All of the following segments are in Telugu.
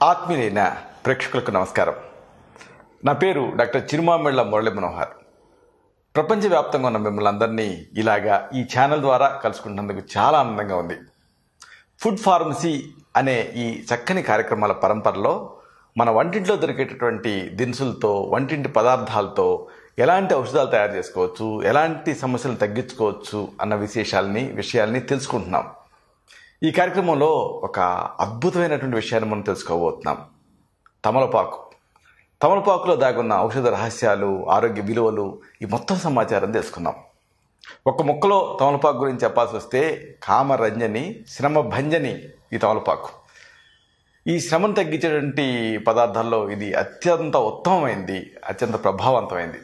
ఆత్మీయులైన ప్రేక్షకులకు నమస్కారం. నా పేరు డాక్టర్ చిరుమామిళ్ళ మురళీ మనోహర్. ప్రపంచవ్యాప్తంగా ఉన్న మిమ్మల్ని అందరినీ ఇలాగా ఈ ఛానల్ ద్వారా కలుసుకుంటున్నందుకు చాలా ఆనందంగా ఉంది. ఫుడ్ ఫార్మసీ అనే ఈ చక్కని కార్యక్రమాల పరంపరలో మన వంటింట్లో దొరికేటటువంటి దినుసులతో, వంటింటి పదార్థాలతో ఎలాంటి ఔషధాలు తయారు చేసుకోవచ్చు, ఎలాంటి సమస్యలను తగ్గించుకోవచ్చు అన్న విషయాల్ని తెలుసుకుంటున్నాం. ఈ కార్యక్రమంలో ఒక అద్భుతమైనటువంటి విషయాన్ని మనం తెలుసుకోబోతున్నాం. తమలపాకులో దాగున్న ఔషధ రహస్యాలు, ఆరోగ్య విలువలు, ఈ మొత్తం సమాచారం తెలుసుకుందాం. ఒక మొక్కలో తమలపాకు గురించి చెప్పాల్సి వస్తే కామరంజని, శ్రమభంజని ఈ తమలపాకు. ఈ శ్రమను తగ్గించేటువంటి పదార్థాల్లో ఇది అత్యంత ఉత్తమమైంది, అత్యంత ప్రభావవంతమైంది.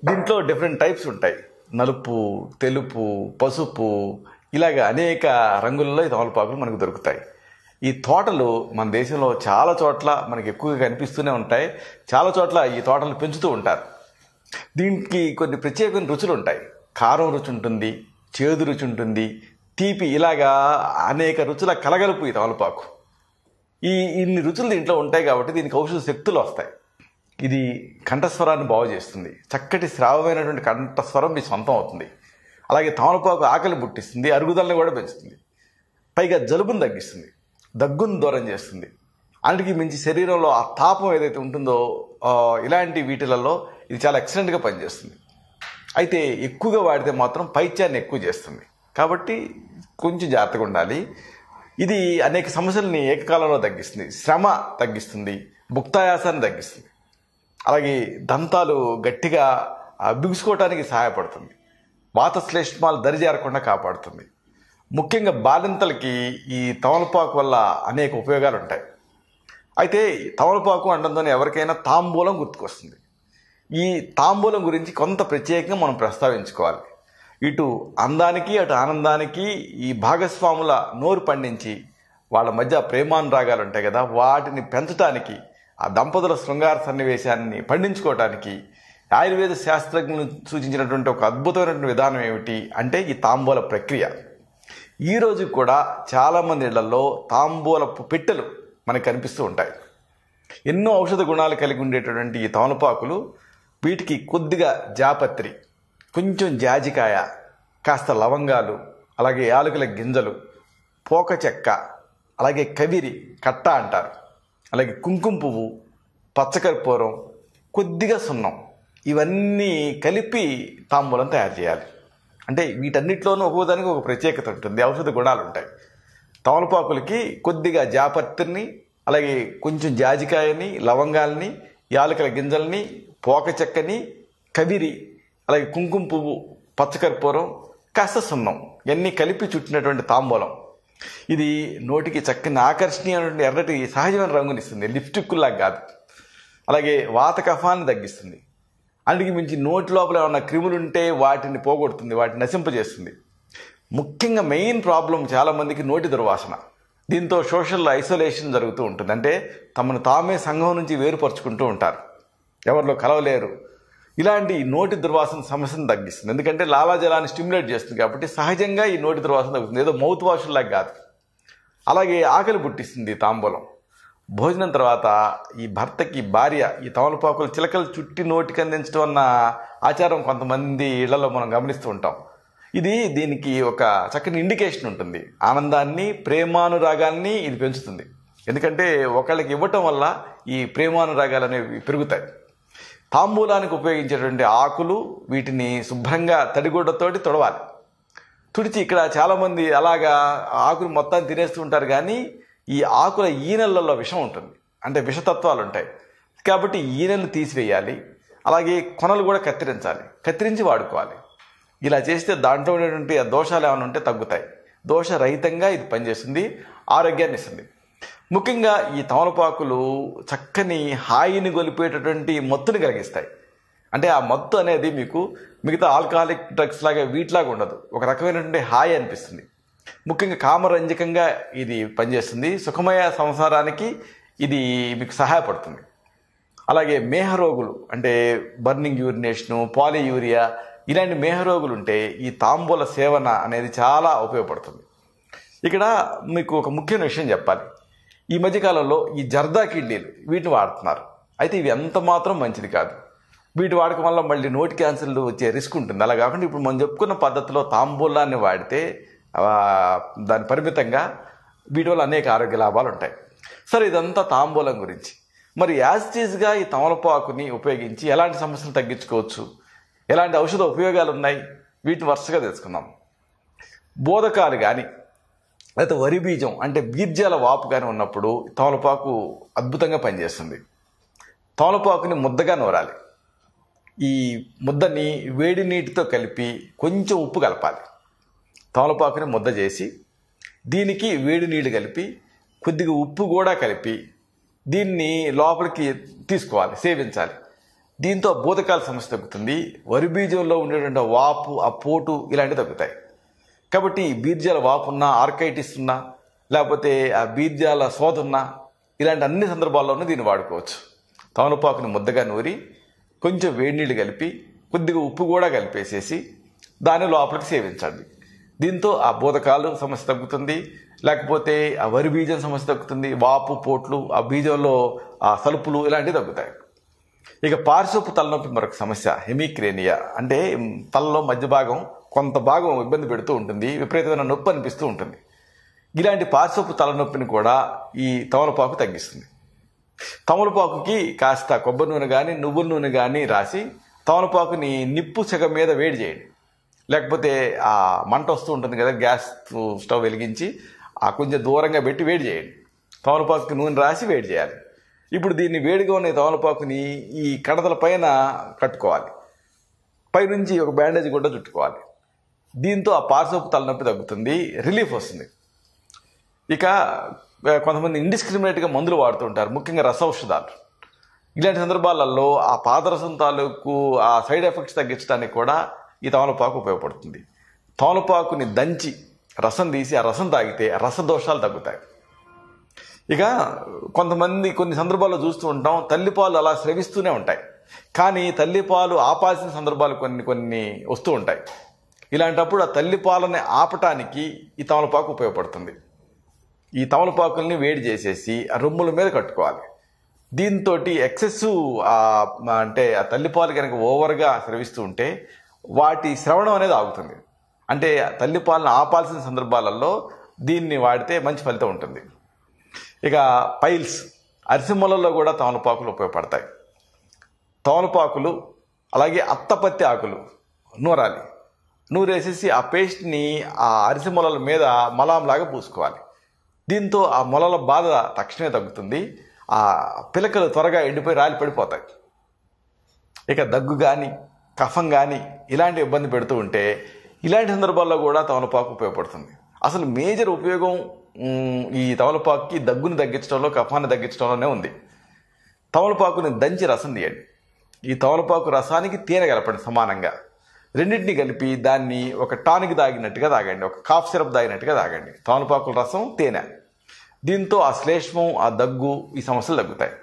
దీంట్లో డిఫరెంట్ టైప్స్ ఉంటాయి. నలుపు, తెలుపు, పసుపు, ఇలాగ అనేక రంగుల్లో ఈ తమలపాకులు మనకు దొరుకుతాయి. ఈ తోటలు మన దేశంలో చాలా చోట్ల మనకి ఎక్కువగా కనిపిస్తూనే ఉంటాయి. చాలా చోట్ల ఈ తోటలు పెంచుతూ ఉంటారు. దీనికి కొన్ని ప్రత్యేకమైన రుచులు ఉంటాయి. కారం రుచి ఉంటుంది, చేదు రుచి ఉంటుంది, తీపి, ఇలాగా అనేక రుచుల కలగలుపు ఈ తమలపాకు. ఇన్ని రుచులు దీంట్లో ఉంటాయి కాబట్టి దీనికి ఔషధ శక్తులు వస్తాయి. ఇది కంఠస్వరాన్ని బాగు చేస్తుంది. చక్కటి శ్రావమైనటువంటి కంఠస్వరం మీ సొంతం అవుతుంది. అలాగే తమలపాకు ఆకలి పుట్టిస్తుంది, అరుగుదలను కూడా పెంచుతుంది. పైగా జలుబును తగ్గిస్తుంది, దగ్గును దూరం చేస్తుంది. అన్నిటికీ మించి శరీరంలో ఆ తాపం ఏదైతే ఉంటుందో ఇలాంటి వీటిలలో ఇది చాలా ఎక్సలెంట్గా పనిచేస్తుంది. అయితే ఎక్కువగా వాడితే మాత్రం పైత్యాన్ని ఎక్కువ చేస్తుంది. కాబట్టి కొంచెం జాగ్రత్తగా ఉండాలి. ఇది అనేక సమస్యలని ఏకకాలంలో తగ్గిస్తుంది. శ్రమ తగ్గిస్తుంది, భుక్తాయాసాన్ని తగ్గిస్తుంది. అలాగే దంతాలు గట్టిగా బిగుసుకోవటానికి సహాయపడుతుంది. వాతశ్లేష్మాలు దరిజారకుండా కాపాడుతుంది. ముఖ్యంగా బాలింతలకి ఈ తమలపాకు వల్ల అనేక ఉపయోగాలు ఉంటాయి. అయితే తమలపాకు అనడంతోనే ఎవరికైనా తాంబూలం గుర్తుకొస్తుంది. ఈ తాంబూలం గురించి కొంత ప్రత్యేకంగా మనం ప్రస్తావించుకోవాలి. ఇటు అందానికి అటు ఆనందానికి ఈ భాగస్వాముల నోరు పండించి వాళ్ళ మధ్య ప్రేమానురాగాలు ఉంటాయి కదా, వాటిని పెంచడానికి, ఆ దంపతుల శృంగార సన్నివేశాన్ని పండించుకోవటానికి ఆయుర్వేద శాస్త్రజ్ఞులు సూచించినటువంటి ఒక అద్భుతమైనటువంటి విధానం ఏమిటి అంటే ఈ తాంబూల ప్రక్రియ. ఈరోజు కూడా చాలామంది ఇళ్లలో తాంబూలపు పెట్టెలు మనకు కనిపిస్తూ ఉంటాయి. ఎన్నో ఔషధ గుణాలు కలిగి ఉండేటటువంటి ఈ తమలపాకులు, వీటికి కొద్దిగా జాపత్రి, కొంచెం జాజికాయ, కాస్త లవంగాలు, అలాగే యాలకుల గింజలు, పోక చెక్క, అలాగే కవిరి, కట్ట అంటారు, అలాగే కుంకుమ పువ్వు, పచ్చకర్పూరం, కొద్దిగా సున్నం, ఇవన్నీ కలిపి తాంబూలం తయారు చేయాలి. అంటే వీటన్నిటిలోనూ ఒక్కోదానికి ఒక ప్రత్యేకత ఉంటుంది, ఔషధ గుణాలు ఉంటాయి. తమలపాకులకి కొద్దిగా జాపత్రిని, అలాగే కొంచెం జాజికాయని, లవంగాల్ని, యాలకుల గింజల్ని, పోక చెక్కని, కవిరి, అలాగే కుంకుమ పువ్వు, పచ్చకర్పూరం, కాస్త సున్నం, ఇవన్నీ కలిపి చుట్టినటువంటి తాంబూలం. ఇది నోటికి చక్కని ఆకర్షణీయమైనటువంటి ఎర్రటి సహజమైన రంగునిస్తుంది, లిప్స్టిక్లాగా కాదు. అలాగే వాత కఫాన్ని తగ్గిస్తుంది. అందుకే మించి నోటి లోపల ఏమన్నా క్రిములు ఉంటే వాటిని పోగొడుతుంది, వాటిని నశింపజేస్తుంది. ముఖ్యంగా మెయిన్ ప్రాబ్లం చాలామందికి నోటి దుర్వాసన. దీంతో సోషల్ ఐసోలేషన్ జరుగుతూ ఉంటుంది. అంటే తమను తామే సంఘం నుంచి వేరుపరుచుకుంటూ ఉంటారు, ఎవరిలో కలవలేరు. ఇలాంటి నోటి దుర్వాసన సమస్యను తగ్గిస్తుంది. ఎందుకంటే లాలాజలాన్ని స్టిమ్యులేట్ చేస్తుంది కాబట్టి సహజంగా ఈ నోటి దుర్వాసన తగ్గుతుంది, ఏదో మౌత్ వాష్లాగా కాదు. అలాగే ఆకలి పుట్టిస్తుంది తాంబూలం. భోజనం తర్వాత ఈ భర్తకి భార్య ఈ తమలపాకులు చిలకలు చుట్టి నోటికి అందించడం అన్న ఆచారం కొంతమంది ఇళ్లలో మనం గమనిస్తూ ఉంటాం. దీనికి ఒక చక్కని ఇండికేషన్ ఉంటుంది. ఆనందాన్ని, ప్రేమానురాగాల్ని ఇది పెంచుతుంది. ఎందుకంటే ఒకళ్ళకి ఇవ్వటం వల్ల ఈ ప్రేమానురాగాలు అనేవి పెరుగుతాయి. తాంబూలానికి ఉపయోగించేటువంటి ఆకులు, వీటిని శుభ్రంగా తడిగుడ్డతోటి తొడవాలి. తుడిచి, ఇక్కడ చాలామంది అలాగా ఆకులు మొత్తాన్ని తినేస్తూ ఉంటారు, కానీ ఈ ఆకుల ఈనెలలో విషం ఉంటుంది, అంటే విషతత్వాలు ఉంటాయి. కాబట్టి ఈనెలు తీసివేయాలి. అలాగే కొనలు కూడా కత్తిరించి వాడుకోవాలి. ఇలా చేస్తే దాంట్లో ఉండేటువంటి ఆ దోషాలు ఏమైనా ఉంటే తగ్గుతాయి. దోషరహితంగా ఇది పనిచేస్తుంది, ఆరోగ్యాన్ని ఇస్తుంది. ముఖ్యంగా ఈ తమలపాకులు చక్కని హాయిని గొలిపేటటువంటి మత్తుని కలిగిస్తాయి. అంటే ఆ మత్తు అనేది మీకు మిగతా ఆల్కహాలిక్ డ్రగ్స్ లాగా వీటిలాగా ఉండదు, ఒక రకమైనటువంటి హాయి అనిపిస్తుంది. ముఖ్యంగా కామరంజకంగా ఇది పనిచేస్తుంది. సుఖమయ సంసారానికి ఇది మీకు సహాయపడుతుంది. అలాగే మేహరోగులు, అంటే బర్నింగ్ యూరినేషను, పాలియూరియా, ఇలాంటి మేహరోగులు ఉంటే ఈ తాంబూల సేవన అనేది చాలా ఉపయోగపడుతుంది. ఇక్కడ మీకు ఒక ముఖ్యమైన విషయం చెప్పాలి. ఈ మధ్యకాలంలో ఈ జర్దా కిడ్నీలు వీటిని వాడుతున్నారు. అయితే ఇవి ఎంత మాత్రం మంచిది కాదు. వీటి వాడకం వల్ల మళ్ళీ నోటి క్యాన్సర్లు వచ్చే రిస్క్ ఉంటుంది. అలా కాకుండా ఇప్పుడు మనం చెప్పుకున్న పద్ధతిలో తాంబూలాన్ని వాడితే దాని పరిమితంగా వీటి వల్ల అనేక ఆరోగ్య లాభాలు ఉంటాయి. సరే, ఇదంతా తాంబూలం గురించి. మరి యాజిటీస్గా ఈ తమలపాకుని ఉపయోగించి ఎలాంటి సమస్యలు తగ్గించుకోవచ్చు, ఎలాంటి ఔషధ ఉపయోగాలు ఉన్నాయి, వీటిని వరుసగా తెలుసుకుందాం. బోధకాలు కానీ లేకపోతే వరి బీజం అంటే బీర్జాల వాపు కానీ ఉన్నప్పుడు తమలపాకు అద్భుతంగా పనిచేస్తుంది. తమలపాకుని ముద్దగా నూరాలి. ఈ ముద్దని వేడి నీటితో కలిపి కొంచెం ఉప్పు కలపాలి. తమలపాకుని ముద్ద చేసి దీనికి వేడి నీళ్ళు కలిపి కొద్దిగా ఉప్పు కూడా కలిపి దీన్ని లోపలికి తీసుకోవాలి, సేవించాలి. దీంతో బోధకాల సమస్య తగ్గుతుంది. వరి బీజంలో ఉండేటువంటి వాపు, ఆ పోటు ఇలాంటివి తగ్గుతాయి. కాబట్టి బీర్జాల వాపు ఉన్నా, ఆర్కైటిస్ ఉన్నా, లేకపోతే ఆ బీర్జాల శోధ ఉన్నా, ఇలాంటి అన్ని సందర్భాల్లోనూ దీన్ని వాడుకోవచ్చు. తమలపాకుని ముద్దగా నూరి కొంచెం వేడి నీళ్ళు కలిపి కొద్దిగా ఉప్పు కూడా కలిపేసేసి దాన్ని లోపలికి సేవించండి. దీంతో ఆ బోధకాలు సమస్య తగ్గుతుంది, లేకపోతే ఆ వరి బీజం సమస్య తగ్గుతుంది. వాపు, పోట్లు, ఆ బీజంలో ఆ సలుపులు ఇలాంటివి తగ్గుతాయి. ఇక పార్శ్వపు తలనొప్పి మరొక సమస్య, హెమిక్రేనియా. అంటే తలలో మధ్య భాగం కొంత భాగం ఇబ్బంది పెడుతూ ఉంటుంది, విపరీతమైన నొప్పి అనిపిస్తూ ఉంటుంది. ఇలాంటి పార్శ్వపు తలనొప్పిని కూడా ఈ తమలపాకు తగ్గిస్తుంది. తమలపాకుకి కాస్త కొబ్బరి నూనె కానీ నువ్వుల నూనె కానీ రాసి తమలపాకుని నిప్పు సెగ మీద వేడి చేయండి. లేకపోతే ఆ మంట వస్తూ ఉంటుంది కదా, గ్యాస్ స్టవ్ వెలిగించి ఆ కొంచెం దూరంగా పెట్టి వేడి చేయండి. తమలపాకుకి నూనె రాసి వేడి చేయాలి. ఇప్పుడు దీన్ని వేడిగా ఉన్న తమలపాకుని ఈ కణతల పైన కట్టుకోవాలి. పైనుంచి ఒక బ్యాండేజ్ కూడా చుట్టుకోవాలి. దీంతో ఆ పార్శ్వపు తలనొప్పి తగ్గుతుంది, రిలీఫ్ వస్తుంది. ఇక కొంతమంది ఇండిస్క్రిమినేట్గా మందులు వాడుతుంటారు, ముఖ్యంగా రసౌషధాలు. ఇలాంటి సందర్భాలలో ఆ పాదరసం తాలూకు ఆ సైడ్ ఎఫెక్ట్స్ తగ్గించడానికి కూడా ఈ తమలపాకు ఉపయోగపడుతుంది. తమలపాకుని దంచి రసం తీసి ఆ రసం తాగితే రసదోషాలు తగ్గుతాయి. ఇక కొంతమంది కొన్ని సందర్భాల్లో చూస్తూ ఉంటాం, తల్లిపాలు అలా స్రవిస్తూనే ఉంటాయి, కానీ తల్లిపాలు ఆపాల్సిన సందర్భాలు కొన్ని వస్తూ ఉంటాయి. ఇలాంటప్పుడు ఆ తల్లిపాలని ఆపటానికి ఈ తమలపాకు ఉపయోగపడుతుంది. ఈ తమలపాకుల్ని వేడి చేసేసి ఆ రొమ్ముల మీద కట్టుకోవాలి. దీంతో ఎక్సెసివ్ అంటే ఆ తల్లిపాలు కనుక ఓవర్గా స్రవిస్తూ ఉంటే వాటి శ్రవణం అనేది ఆగుతుంది. అంటే తల్లిపాలను ఆపాల్సిన సందర్భాలలో దీన్ని వాడితే మంచి ఫలితం ఉంటుంది. ఇక పైల్స్, అరిసెమూలలో కూడా తమలపాకులు ఉపయోగపడతాయి. తమలపాకులు అలాగే అత్తపత్తి ఆకులు నూరాలి. నూరేసేసి ఆ పేస్ట్ని ఆ అరిసెమూలల మీద మలాంలాగా పూసుకోవాలి. దీంతో ఆ మొలల బాధ తక్షణమే తగ్గుతుంది. ఆ పిలకలు త్వరగా ఎండిపోయి రాలి పడిపోతాయి. ఇక దగ్గు కానీ కఫం కానీ ఇలాంటి ఇబ్బంది పెడుతూ ఉంటే ఇలాంటి సందర్భాల్లో కూడా తమలపాకు ఉపయోగపడుతుంది. అసలు మేజర్ ఉపయోగం ఈ తమలపాకుకి దగ్గుని తగ్గించడంలో, కఫాన్ని తగ్గించడంలోనే ఉంది. తమలపాకుని దంచి రసం తీయండి. ఈ తమలపాకు రసానికి తేనె కలపండి సమానంగా. రెండింటిని కలిపి దాన్ని ఒక టానిక్ తాగినట్టుగా తాగండి, ఒక కాఫ్ సిరప్ తాగినట్టుగా తాగండి. తమలపాకుల రసం, తేనె. దీంతో ఆ శ్లేష్మం, ఆ దగ్గు, ఈ సమస్యలు తగ్గుతాయి.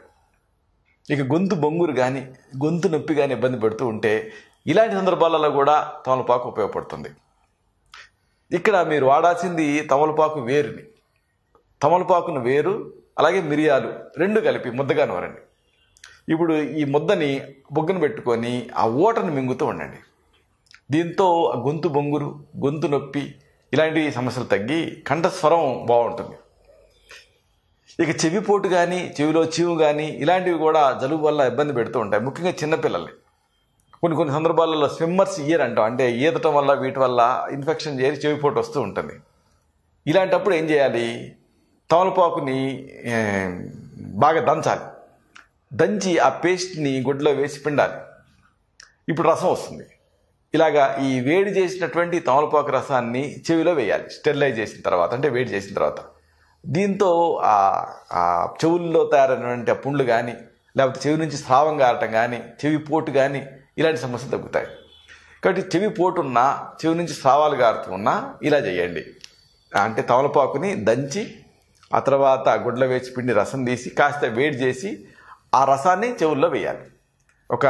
ఇక గొంతు బొంగురు కానీ గొంతు నొప్పి కానీ ఇబ్బంది పెడుతూ ఉంటే ఇలాంటి సందర్భాలలో కూడా తమలపాకు ఉపయోగపడుతుంది. ఇక్కడ మీరు వాడాల్సింది తమలపాకు వేరుని. తమలపాకును వేరు అలాగే మిరియాలు రెండు కలిపి ముద్దగా నూరండి. ఇప్పుడు ఈ ముద్దని బొగ్గను పెట్టుకొని ఆ ఓటను మింగుతూ ఉండండి. దీంతో గొంతు బొంగురు, గొంతు నొప్పి ఇలాంటి సమస్యలు తగ్గి కంఠస్వరం బాగుంటుంది. ఇక చెవిపోటు కానీ, చెవిలో చీము కానీ ఇలాంటివి కూడా జలుబు వల్ల ఇబ్బంది పెడుతూ ఉంటాయి, ముఖ్యంగా చిన్నపిల్లల్ని. కొన్ని సందర్భాలలో స్విమ్మర్స్ ఇయర్ అంటాం, అంటే ఈదటం వల్ల వీటి వల్ల ఇన్ఫెక్షన్ చేరి చెవిపోటు వస్తూ ఉంటుంది. ఇలాంటప్పుడు ఏం చేయాలి, తమలపాకుని బాగా దంచాలి. దంచి ఆ పేస్ట్ని గుడ్డలో వేసి పిండాలి. ఇప్పుడు రసం వస్తుంది. ఇలాగా ఈ వేడి చేసినటువంటి తమలపాకు రసాన్ని చెవిలో వేయాలి, స్టెరిలైజ్ చేసిన తర్వాత, అంటే వేడి చేసిన తర్వాత. దీంతో ఆ చెవుల్లో తయారైనటువంటి ఆ పుండ్లు కానీ, లేకపోతే చెవి నుంచి స్రావం గారటం కానీ, చెవి పోటు కానీ ఇలాంటి సమస్యలు తగ్గుతాయి. కాబట్టి చెవి పోటు ఉన్నా, చెవి నుంచి స్రావాలు గారుతూ ఉన్నా ఇలా చేయండి. అంటే తమలపాకుని దంచి ఆ తర్వాత గుడ్డలో వేసి పిండి రసం తీసి కాస్త వేడి చేసి ఆ రసాన్ని చెవుల్లో వేయాలి. ఒక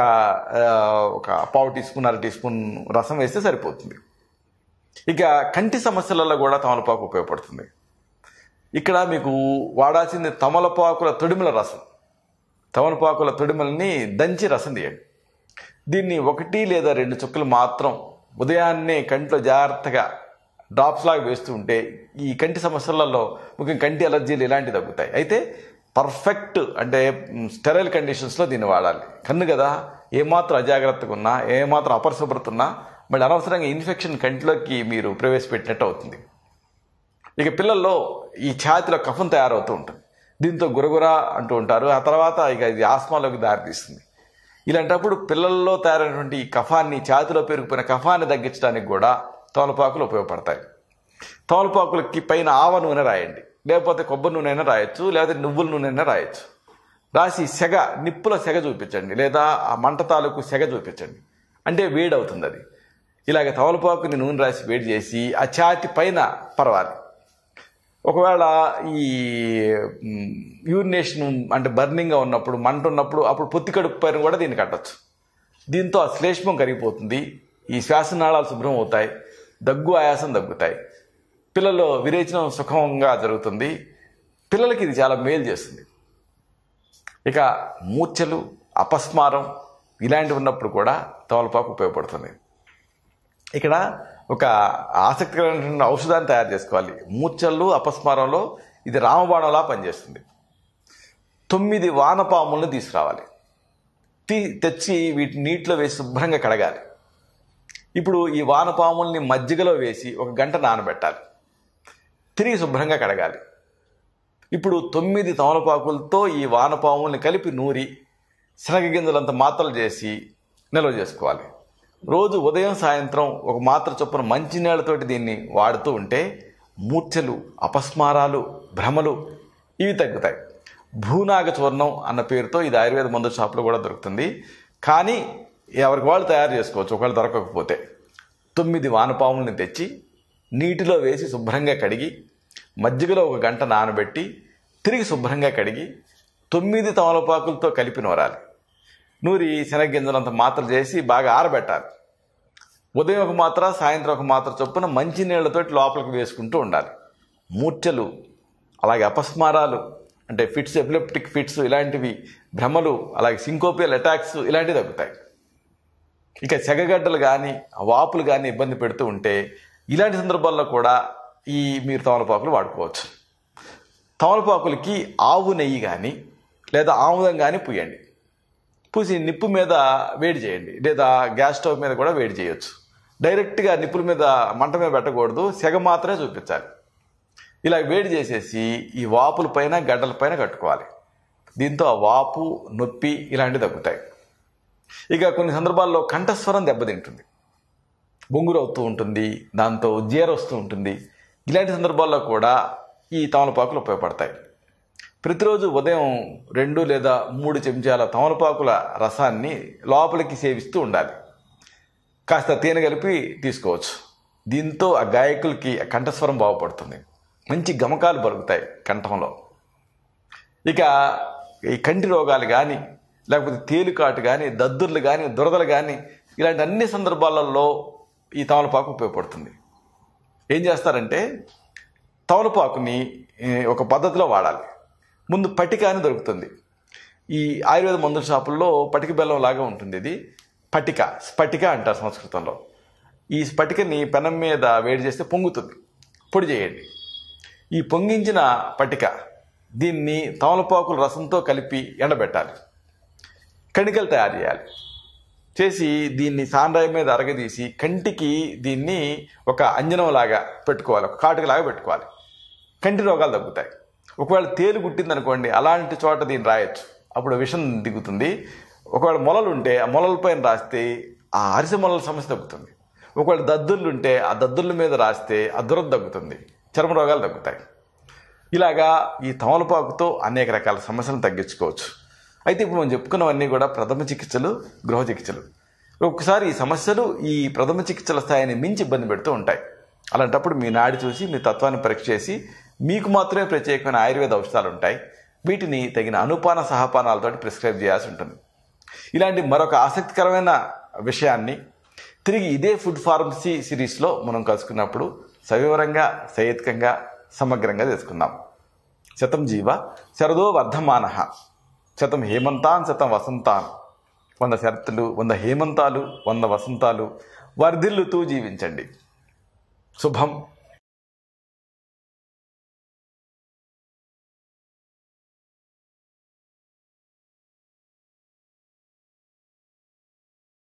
పావు టీ స్పూన్, అర టీ స్పూన్ రసం వేస్తే సరిపోతుంది. ఇక కంటి సమస్యలలో కూడా తమలపాకు ఉపయోగపడుతుంది. ఇక్కడ మీకు వాడాల్సింది తమలపాకుల తొడిమల రసం. తమలపాకుల తొడిమల్ని దంచి రసం తీయండి. దీన్ని 1 లేదా 2 చుక్కలు మాత్రం ఉదయాన్నే కంటిలో జాగ్రత్తగా డ్రాప్స్ లాగా వేస్తూ ఉంటే ఈ కంటి సమస్యలలో ముఖ్యంగా కంటి అలర్జీలు ఇలాంటివి తగ్గుతాయి. అయితే పర్ఫెక్ట్ అంటే స్టెరైల్ కండిషన్స్లో దీన్ని వాడాలి. కన్ను కదా, ఏమాత్రం అజాగ్రత్తగా ఉన్నా, ఏమాత్రం అపరిశుభ్రత ఉన్నా మళ్ళీ అనవసరంగా ఇన్ఫెక్షన్ కంటిలోకి మీరు ప్రవేశపెట్టినట్టు అవుతుంది. ఇక పిల్లల్లో ఈ ఛాతిలో కఫం తయారవుతూ ఉంటుంది. దీంతో గురగుర అంటూ ఉంటారు. ఆ తర్వాత ఇక ఇది ఆస్మాలోకి దారితీస్తుంది. ఇలాంటప్పుడు పిల్లల్లో తయారైనటువంటి ఈ కఫాన్ని, ఛాతిలో పెరిగిపోయిన కఫాన్ని తగ్గించడానికి కూడా తమలపాకులు ఉపయోగపడతాయి. తమలపాకులకి పైన ఆవ నూనె రాయండి, లేకపోతే కొబ్బరి నూనె అయినా రాయొచ్చు, లేకపోతే నువ్వుల నూనె అయినా రాయొచ్చు. రాసి నిప్పుల సెగ చూపించండి, లేదా ఆ మంట తాలూకు సెగ చూపించండి. అంటే వేడి అవుతుంది అది. ఇలాగ తమలపాకుని నూనె రాసి వేడి చేసి ఆ ఛాతి పైన పరవాలి. ఒకవేళ ఈ యూరినేషన్ అంటే బర్నింగ్గా ఉన్నప్పుడు, మంట ఉన్నప్పుడు, అప్పుడు పొత్తి కడుపు పైన కూడా దీన్ని కట్టచ్చు. దీంతో ఆ శ్లేష్మం కరిగిపోతుంది, ఈ శ్వాసనాళాలు శుభ్రం అవుతాయి, దగ్గు ఆయాసం తగ్గుతాయి, పిల్లల్లో విరేచనం సుఖంగా జరుగుతుంది. పిల్లలకి ఇది చాలా మేలు చేస్తుంది. ఇక మూర్ఛలు, అపస్మారం ఇలాంటివి ఉన్నప్పుడు కూడా తమలపాకు ఉపయోగపడుతుంది. ఇక్కడ ఒక ఆసక్తికరమైన ఔషధాన్ని తయారు చేసుకోవాలి. మూర్ఛలు, అపస్మారంలో ఇది రామబాణంలా పనిచేస్తుంది. 9 వానపాములను తీసుకురావాలి. తెచ్చి వీటిని నీటిలో వేసి శుభ్రంగా కడగాలి. ఇప్పుడు ఈ వానపాముల్ని మజ్జిగలో వేసి 1 గంట నానబెట్టాలి. తిరిగి శుభ్రంగా కడగాలి. ఇప్పుడు 9 తమలపాకులతో ఈ వానపాముల్ని కలిపి నూరి శనగగింజలంత మాత్రలు చేసి నిల్వ చేసుకోవాలి. రోజు ఉదయం సాయంత్రం 1 మాత్ర చొప్పున మంచినీళ్లతోటి దీన్ని వాడుతూ ఉంటే మూర్ఛలు, అపస్మారాలు, భ్రమలు ఇవి తగ్గుతాయి. భూనాగ చూర్ణం అన్న పేరుతో ఇది ఆయుర్వేద మందు షాపులో కూడా దొరుకుతుంది. కానీ ఎవరికి వాళ్ళు తయారు చేసుకోవచ్చు ఒకవేళ దొరకకపోతే. 9 వానపాములని తెచ్చి నీటిలో వేసి శుభ్రంగా కడిగి మజ్జిగలో 1 గంట నానబెట్టి తిరిగి శుభ్రంగా కడిగి 9 తమలపాకులతో కలిపి నూరాలి. నూరి శనగగింజలంత మాత్రలు చేసి బాగా ఆరబెట్టాలి. ఉదయం 1 మాత్ర, సాయంత్రం 1 మాత్ర చొప్పున మంచినీళ్లతోటి లోపలికి వేసుకుంటూ ఉండాలి. మూర్ఛలు, అలాగే అపస్మారాలు అంటే ఫిట్స్, ఎపిలెప్టిక్ ఫిట్స్ ఇలాంటివి, భ్రమలు, అలాగే సింకోపియల్ అటాక్స్ ఇలాంటివి తగ్గుతాయి. ఇక సెగగడ్డలు కానీ వాపులు కానీ ఇబ్బంది పెడుతూ ఉంటే ఇలాంటి సందర్భాల్లో కూడా మీరు తమలపాకులు వాడుకోవచ్చు. తమలపాకులకి ఆవు నెయ్యి కానీ లేదా ఆముదం కానీ పూయండి. పూసి నిప్పు మీద వేడి చేయండి, లేదా గ్యాస్ స్టవ్ మీద కూడా వేడి చేయొచ్చు. డైరెక్ట్గా నిప్పుల మీద, మంట మీద పెట్టకూడదు, సెగ మాత్రమే చూపించాలి. ఇలా వేడి చేసేసి ఈ వాపుల పైన, గడ్డల పైన కట్టుకోవాలి. దీంతో ఆ వాపు, నొప్పి ఇలాంటివి తగ్గుతాయి. ఇక కొన్ని సందర్భాల్లో కంఠస్వరం దెబ్బతింటుంది, బొంగురు అవుతూ ఉంటుంది, దాంతో జీరొస్తూ ఉంటుంది. ఇలాంటి సందర్భాల్లో కూడా ఈ తమలపాకులు ఉపయోగపడతాయి. ప్రతిరోజు ఉదయం 2 లేదా 3 చెంచాల తమలపాకుల రసాన్ని లోపలికి సేవిస్తూ ఉండాలి. కాస్త తేనె కలిపి తీసుకోవచ్చు. దీంతో ఆ గాయకులకి కంఠస్వరం బాగుపడుతుంది, మంచి గమకాలు పలుకుతాయి కంఠంలో. ఇక ఈ కంటి రోగాలు కానీ, లేకపోతే తేలికాటు కానీ, దద్దుర్లు కానీ, దురదలు కానీ ఇలాంటి అన్ని సందర్భాలలో ఈ తమలపాకు ఉపయోగపడుతుంది. ఏం చేస్తారంటే తమలపాకుని ఒక పద్ధతిలో వాడాలి. ముందు పటిక అని దొరుకుతుంది. ఈ ఆయుర్వేద మందుల షాపుల్లో పటిక బెల్లం లాగా ఉంటుంది. ఇది పటిక, స్ఫటిక అంటారు సంస్కృతంలో. ఈ స్ఫటికని పెనం మీద వేడి చేస్తే పొంగుతుంది, పొడి చేయండి. ఈ పొంగించిన పటిక దీన్ని తమలపాకుల రసంతో కలిపి ఎండబెట్టాలి. కణికలు తయారు చేయాలి. చేసి దీన్ని సాండ్రాయి మీద అరగదీసి కంటికి దీన్ని ఒక అంజనంలాగా పెట్టుకోవాలి, ఒక కాటుకలాగా పెట్టుకోవాలి. కంటి రోగాలు తగ్గుతాయి. ఒకవేళ తేలు గుట్టిందనుకోండి, అలాంటి చోట దీన్ని రాయొచ్చు, అప్పుడు విషం దిగుతుంది. ఒకవేళ మొలలు ఉంటే ఆ మొలలపైన రాస్తే ఆ అరిసె మొలల సమస్య తగ్గుతుంది. ఒకవేళ దద్దుర్లు ఉంటే ఆ దద్దుర్ల మీద రాస్తే ఆ దురద తగ్గుతుంది, చర్మ రోగాలు తగ్గుతాయి. ఇలాగా ఈ తమలపాకుతో అనేక రకాల సమస్యలను తగ్గించుకోవచ్చు. అయితే ఇప్పుడు మనం చెప్పుకున్నవన్నీ కూడా ప్రథమ చికిత్సలు, గృహ చికిత్సలు. ఒక్కసారి ఈ సమస్యలు ఈ ప్రథమ చికిత్సల స్థాయిని మించి ఇబ్బంది పెడుతూ ఉంటాయి. అలాంటప్పుడు మీ నాడి చూసి, మీ తత్వాన్ని పరీక్ష చేసి మీకు మాత్రమే ప్రత్యేకమైన ఆయుర్వేద ఔషధాలు ఉంటాయి. వీటిని తగిన అనుపాన సహపానాలతో ప్రిస్క్రైబ్ చేయాల్సి ఉంటుంది. ఇలాంటి మరొక ఆసక్తికరమైన విషయాన్ని తిరిగి ఇదే ఫుడ్ ఫార్మసీ సిరీస్లో మనం కలుసుకున్నప్పుడు సవివరంగా, సహేతుకంగా, సమగ్రంగా తెలుసుకుందాం. శతం జీవ శరదో వర్ధమాన, శతం హేమంతాన్ శతం వసంతాన్, 100 శరత్తులు, 100 హేమంతాలు, 100 వసంతాలు వర్ధిల్లుతూ జీవించండి. శుభం.